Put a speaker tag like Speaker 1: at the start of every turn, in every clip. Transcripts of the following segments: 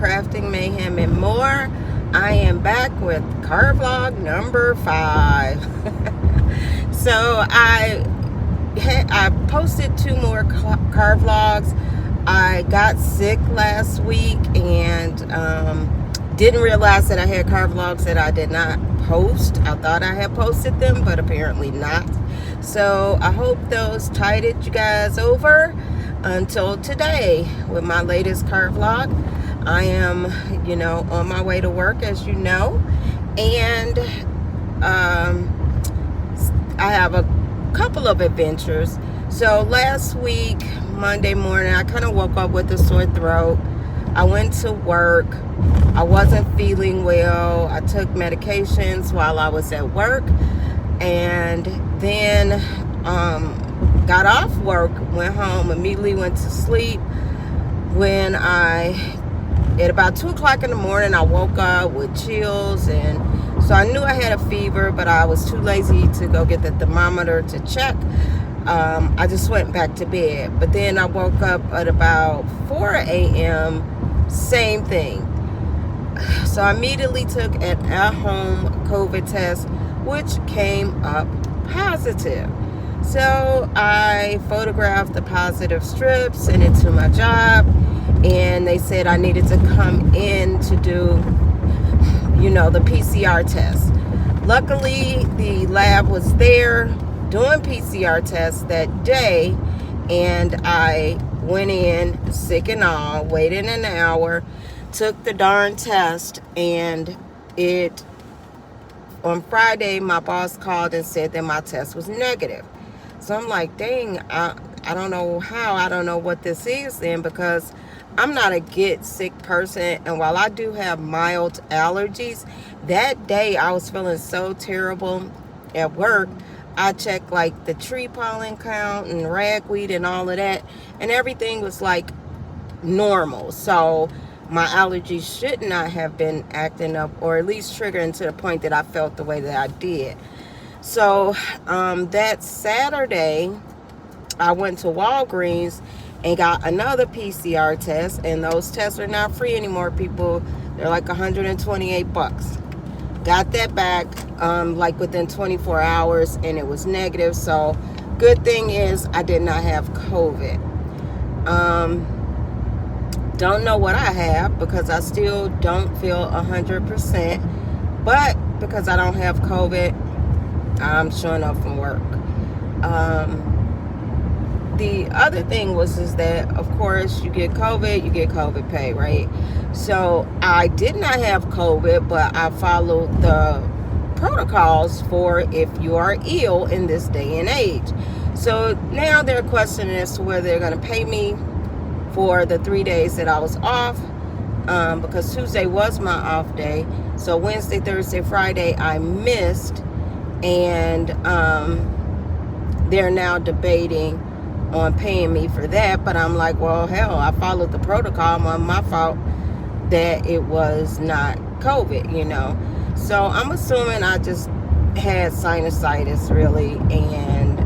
Speaker 1: Crafting Mayhem and More. I am back with car vlog number 5. So I posted 2 more car vlogs. I got sick last week and didn't realize that I had car vlogs that I did not post. I thought I had posted them, but apparently not. So I hope those tided you guys over until today with my latest car vlog. I am, on my way to work, as you know, and I have a couple of adventures. So last week, Monday morning, I kind of woke up with a sore throat. I went to work. I wasn't feeling well. I took medications while I was at work, and then got off work, went home, immediately went to sleep. When at about 2 o'clock in the morning, I woke up with chills, and so I knew I had a fever, but I was too lazy to go get the thermometer to check. I just went back to bed. But then I woke up at about 4 a.m., same thing. So I immediately took an at-home COVID test, which came up positive. So I photographed the positive strips, sent it to my job, and they said I needed to come in to do, the PCR test. Luckily, the lab was there doing PCR tests that day, and I went in sick and all, waited an hour, took the darn test, and on Friday, my boss called and said that my test was negative. So I'm like, dang, I don't know how, I don't know what this is then, because I'm not a get sick person, and while I do have mild allergies, that day I was feeling so terrible at work. I checked like the tree pollen count and ragweed and all of that, and everything was like normal. So my allergies should not have been acting up, or at least triggering to the point that I felt the way that I did. So that Saturday, I went to Walgreens and got another PCR test, and those tests are not free anymore, people. They're like $128. Got that back like within 24 hours, and it was negative. So good thing is I did not have COVID. Don't know what I have, because I still don't feel 100%, but because I don't have COVID, I'm showing up from work. The other thing is that, of course, you get COVID, you get COVID pay, right? So I did not have COVID, but I followed the protocols for if you are ill in this day and age. So now they're questioning as to whether they're going to pay me for the 3 days that I was off, because Tuesday was my off day. So Wednesday, Thursday, Friday, I missed, and they're now debating on paying me for that. But I'm like, well, hell, I followed the protocol. My fault that it was not COVID, So I'm assuming I just had sinusitis, really, and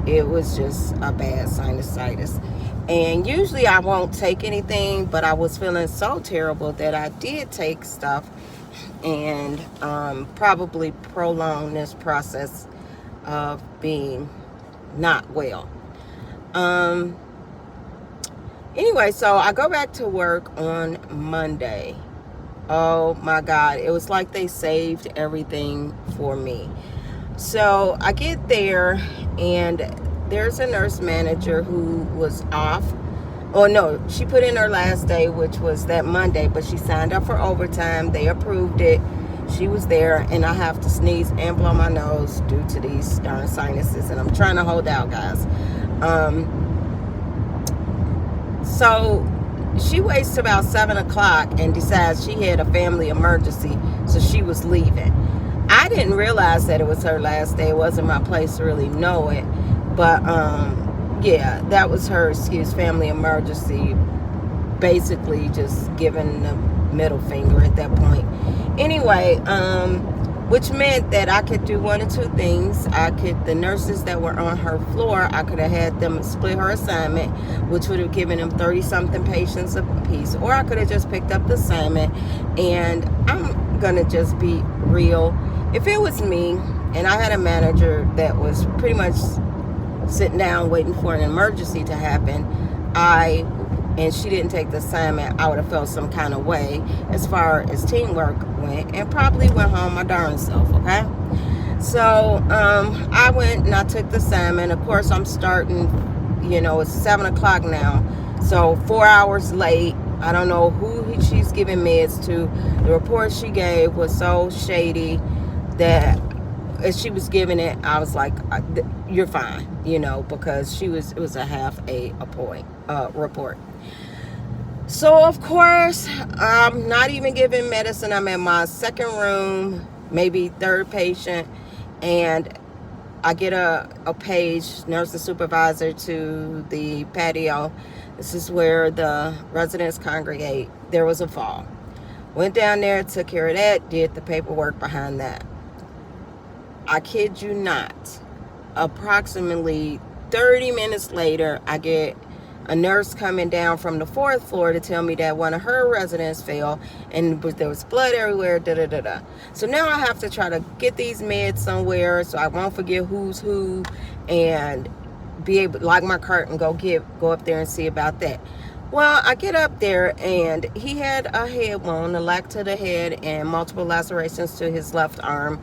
Speaker 1: it was just a bad sinusitis. And usually I won't take anything, but I was feeling so terrible that I did take stuff, and probably prolong this process of being not well. Anyway, so I go back to work on Monday. Oh my God, it was like they saved everything for me. So I get there, and there's a nurse manager who was off. Oh no, she put in her last day, which was that Monday, but she signed up for overtime. They approved it. She was there, and I have to sneeze and blow my nose due to these darn sinuses, and I'm trying to hold out, guys. So she waits till about 7 o'clock and decides she had a family emergency, so she was leaving. I didn't realize that it was her last day. It wasn't my place to really know it, but yeah, that was her excuse, family emergency, basically just giving the middle finger at that point. Anyway, which meant that I could do one of two things. The nurses that were on her floor, I could have had them split her assignment, which would have given them 30-something patients a piece, or I could have just picked up the assignment. And I'm gonna just be real. If it was me and I had a manager that was pretty much sitting down waiting for an emergency to happen, and she didn't take the assignment, I would have felt some kind of way as far as teamwork went, and probably went home my darn self, okay? So I went and I took the assignment. Of course, I'm starting, it's 7 o'clock now, so 4 hours late. I don't know who she's giving meds to. The report she gave was so shady that as she was giving it, I was like, you're fine, because it was a half a point report. So of course, I'm not even giving medicine. I'm in my second room, maybe third patient, and I get a page, nursing supervisor, to the patio. This is where the residents congregate. There was a fall. Went down there, took care of that, did the paperwork behind that. I kid you not, approximately 30 minutes later, I get a nurse coming down from the 4th floor to tell me that one of her residents fell and there was blood everywhere, da-da-da-da. So now I have to try to get these meds somewhere so I won't forget who's who, and be able to lock my cart and go up there and see about that. Well, I get up there and he had a head wound, a lac to the head, and multiple lacerations to his left arm.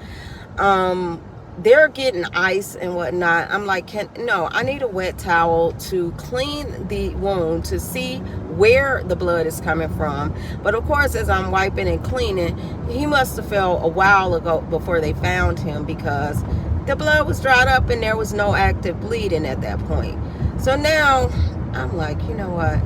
Speaker 1: They're getting ice and whatnot. I'm like, no, I need a wet towel to clean the wound to see where the blood is coming from. But of course, as I'm wiping and cleaning, he must have fell a while ago before they found him, because the blood was dried up and there was no active bleeding at that point. So now I'm like, you know what?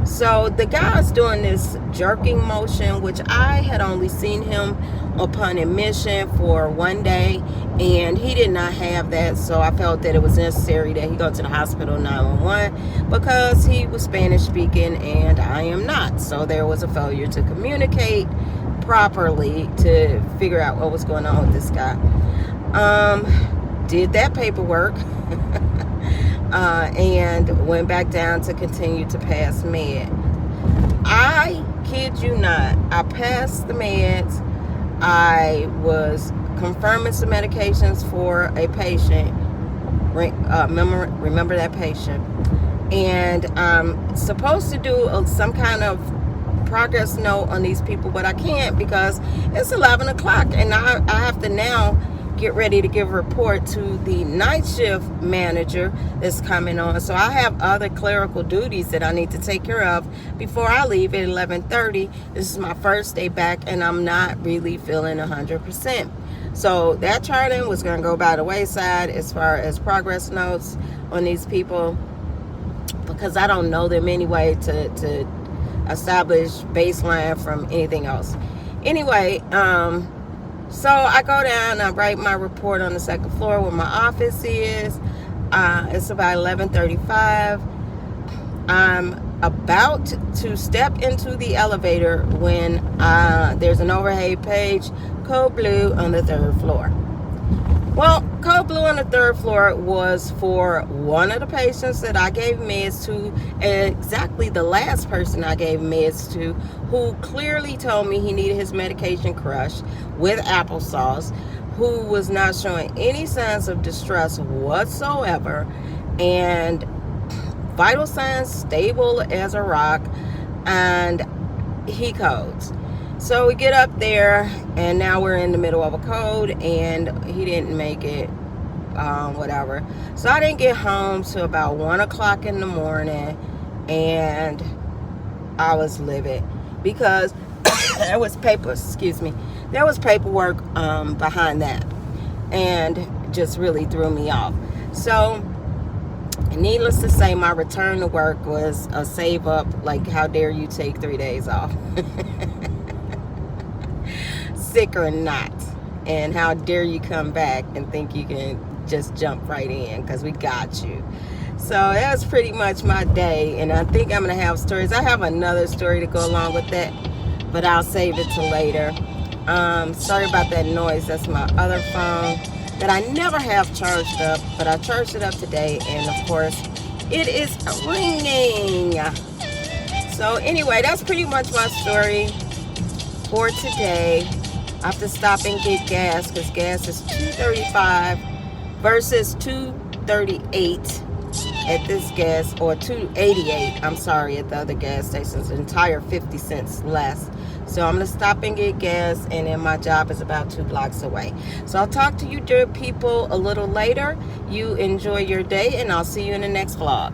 Speaker 1: So the guy's doing this jerking motion, which I had only seen him upon admission for one day, and he did not have that. So I felt that it was necessary that he go to the hospital 911, because he was Spanish speaking and I am not. So there was a failure to communicate properly to figure out what was going on with this guy. Did that paperwork. And went back down to continue to pass med. I kid you not, I passed the meds. I was confirming some medications for a patient. Remember that patient. And I'm supposed to do some kind of progress note on these people, but I can't because it's 11 o'clock and I have to now get ready to give a report to the night shift manager that's coming on. So I have other clerical duties that I need to take care of before I leave at 11:30. This is my first day back and I'm not really feeling 100%. So that charting was going to go by the wayside as far as progress notes on these people, because I don't know them anyway to establish baseline from anything else. Anyway, so I go down, I write my report on the second floor where my office is. It's about 11:35. I'm about to step into the elevator when there's an overhead page, code blue on the 3rd floor. Well, code blue on the 3rd floor was for one of the patients that I gave meds to, exactly the last person I gave meds to, who clearly told me he needed his medication crushed with applesauce, who was not showing any signs of distress whatsoever, and vital signs stable as a rock, and he codes. So we get up there and now we're in the middle of a code and he didn't make it, whatever. So I didn't get home till about 1 o'clock in the morning and I was livid because there was paperwork behind that, and just really threw me off. So needless to say, my return to work was a save up, like how dare you take 3 days off. Sick or not, and how dare you come back and think you can just jump right in because we got you. So that was pretty much my day, and I think I'm gonna have stories. I have another story to go along with that, but I'll save it till later. Sorry about that noise. That's my other phone that I never have charged up, but I charged it up today, and of course, it is ringing. So anyway, that's pretty much my story for today. I have to stop and get gas because gas is $2.35 versus $2.38 at this gas, or $2.88, I'm sorry, at the other gas stations, an entire 50 cents less. So I'm going to stop and get gas, and then my job is about 2 blocks away. So I'll talk to you dear people a little later. You enjoy your day, and I'll see you in the next vlog.